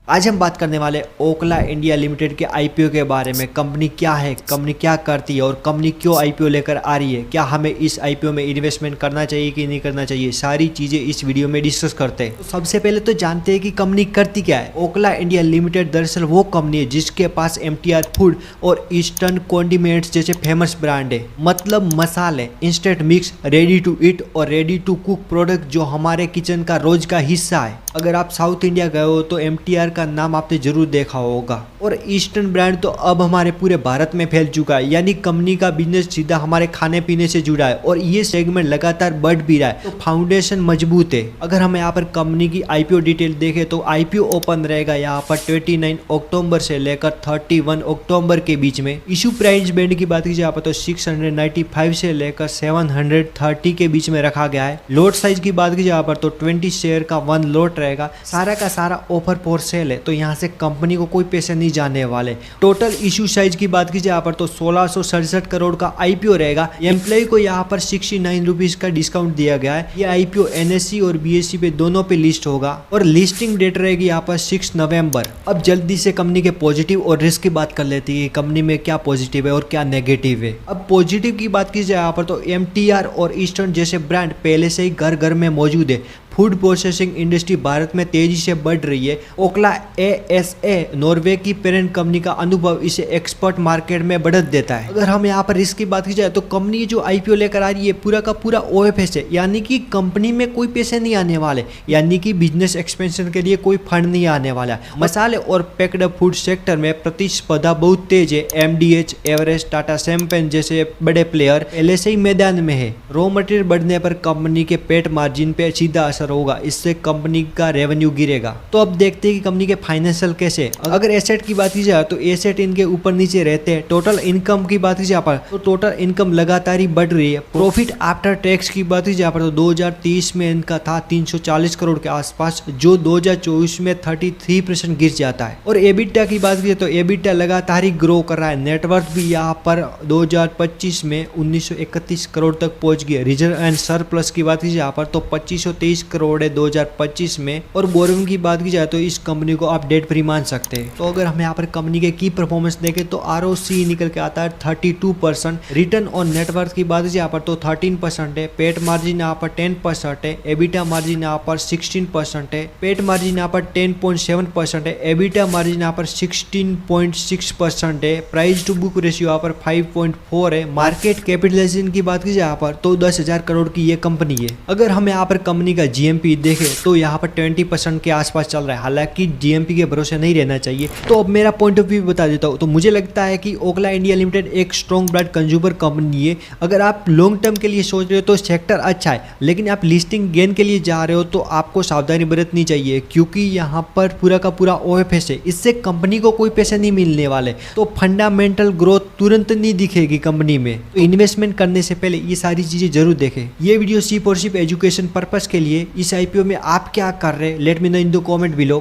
आज हम बात करने वाले ओखला इंडिया लिमिटेड के आईपीओ के बारे में। कंपनी क्या है, कंपनी क्या करती है और कंपनी क्यों आईपीओ लेकर आ रही है, क्या हमें इस आईपीओ में इन्वेस्टमेंट करना चाहिए कि नहीं करना चाहिए, सारी चीजें इस वीडियो में डिस्कस करते हैं। तो सबसे पहले तो जानते हैं कि कंपनी करती क्या है। ओखला इंडिया लिमिटेड दरअसल वो कंपनी है जिसके पास एमटीआर फूड और ईस्टर्न कॉन्डिमेंट्स जैसे फेमस ब्रांड है, मतलब मसाले, instant mix, ready to eat और रेडी टू कुक प्रोडक्ट जो हमारे किचन का रोज का हिस्सा है। अगर आप साउथ इंडिया गए हो तो एमटीआर का नाम आपने जरूर देखा होगा। और ईस्टर्न ब्रांड तो अब हमारे पूरे भारत में फैल चुका है, यानी कंपनी का बिजनेस सीधा हमारे खाने पीने से जुड़ा है और ये सेगमेंट लगातार बढ़ भी रहा है, तो फाउंडेशन मजबूत है। अगर हम यहाँ पर कंपनी की आईपीओ डिटेल देखें तो आईपीओ ओपन रहेगा यहाँ पर 29 अक्टूबर से लेकर 31 अक्टूबर के बीच में। इशू प्राइस बैंड की बात कीजिए यहाँ पर तो 695 से लेकर 730 के बीच में रखा गया है। लोट साइज की बात कीजिए यहाँ पर तो 20 शेयर का 1 लोट रहेगा। सारा का सारा ऑफर फॉर सेल है, तो यहाँ से कंपनी को कोई पैसे नहीं जाने वाले। टोटल इशू साइज की बात कीजिए यहाँ पर तो 1667 करोड़ का आईपीओ रहेगा। एम्प्लॉय को यहाँ पर 69 रुपीज का डिस्काउंट दिया गया है। ये आईपीओ एनएससी और बीएससी पे दोनों पे लिस्ट होगा और लिस्टिंग डेट रहेगी यहाँ पर 6 नवंबर। अब जल्दी से कंपनी के पॉजिटिव और रिस्क की बात कर लेती है, कंपनी में क्या पॉजिटिव है और क्या नेगेटिव है। अब पॉजिटिव की बात कीजिए यहाँ पर तो एमटीआर और ईस्टर्न जैसे ब्रांड पहले से ही घर घर में मौजूद है। फूड प्रोसेसिंग इंडस्ट्री भारत में तेजी से बढ़ रही है। ओखला एएसए नॉर्वे की पेरेंट कंपनी का अनुभव इसे एक्सपर्ट मार्केट में बढ़त देता है। अगर हम यहाँ पर रिस्क की बात की जाए तो कंपनी जो आईपीओ लेकर आ रही है पूरा का पूरा ओएफएस है, यानी कि कंपनी में कोई पैसे नहीं आने वाले, यानी कि बिजनेस एक्सपेंशन के लिए कोई फंड नहीं आने वाला। मसाले और पैक्ड फूड सेक्टर में प्रतिस्पर्धा बहुत तेज है। एमडीएच, एवरेस्ट, टाटा सैम्पन जैसे बड़े प्लेयर पहले से ही मैदान में है। रॉ मटेरियल बढ़ने पर कंपनी के पेट मार्जिन पे सीधा असर होगा, इससे कंपनी का रेवेन्यू गिरेगा। तो अब देखते हैं कि कंपनी के फाइनेंशियल कैसे। अगर एसेट की बात की जाए तो एसेट इनके ऊपर नीचे रहते हैं। टोटल इनकम की बात की जाए पर तो टोटल इनकम लगातार ही बढ़ रही है। प्रॉफिट आफ्टर टैक्स की बात की जाए पर तो 2030 में इनका था 340 करोड़ के आसपास, जो 2024 में 33% गिर जाता है। और एबिटा की बात की तो एबिटा लगातार ही ग्रो कर रहा है। नेटवर्थ भी यहाँ पर 2025 में 1931 करोड़ तक पहुंच गया। रिजर्व एंड सरप्लस की बात की जाए पर तो 2523 करोड़ है 2025 में। और बोरिंग की बात की जाए तो इस कंपनी को आप डेट फ्री मान सकते हैं। तो अगर हम यहाँ पर कंपनी के की परफॉर्मेंस देखें तो आरओसी निकल के आता है 32%। रिटर्न ऑन नेटवर्थ की बात की जाए पर तो 13% है। पेट मार्जिन यहाँ पर 10% है। एबिटा मार्जिन यहाँ पर 16% है। पेट मार्जिन यहाँ पर 10.7% है। एबिटा मार्जिन यहाँ पर 16.6% है। प्राइस टू बुक रेशियो यहाँ पर 5.4 है। मार्केट कैपिटलाइजेशन की बात की जाए यहाँ पर तो 10,000 करोड़ की ये कंपनी है। अगर हम यहाँ पर कंपनी का जीएमपी देखें तो यहाँ पर 20% के आसपास चल रहा है। हालांकि जीएमपी के भरोसे नहीं रहना चाहिए। तो अब मेरा पॉइंट ऑफ व्यू बता देता हूँ। तो मुझे लगता है कि ओखला इंडिया लिमिटेड एक स्ट्रॉन्ग ब्रांड कंज्यूमर कंपनी है। अगर आप लॉन्ग टर्म के लिए सोच रहे हो तो सेक्टर अच्छा है, लेकिन आप लिस्टिंग गेन के लिए जा रहे हो तो आपको सावधानी बरतनी चाहिए, क्योंकि यहाँ पर पूरा का पूरा ओएफएस है। इससे कंपनी को कोई पैसे नहीं मिलने वाले, तो फंडामेंटल ग्रोथ तुरंत नहीं दिखेगी कंपनी में। तो इन्वेस्टमेंट करने से पहले ये सारी चीजें जरूर देखें। ये वीडियो सिर्फ और सिर्फ एजुकेशन पर्पस के लिए। इस आईपीओ में आप क्या कर रहे हैं, let me know in the comment below.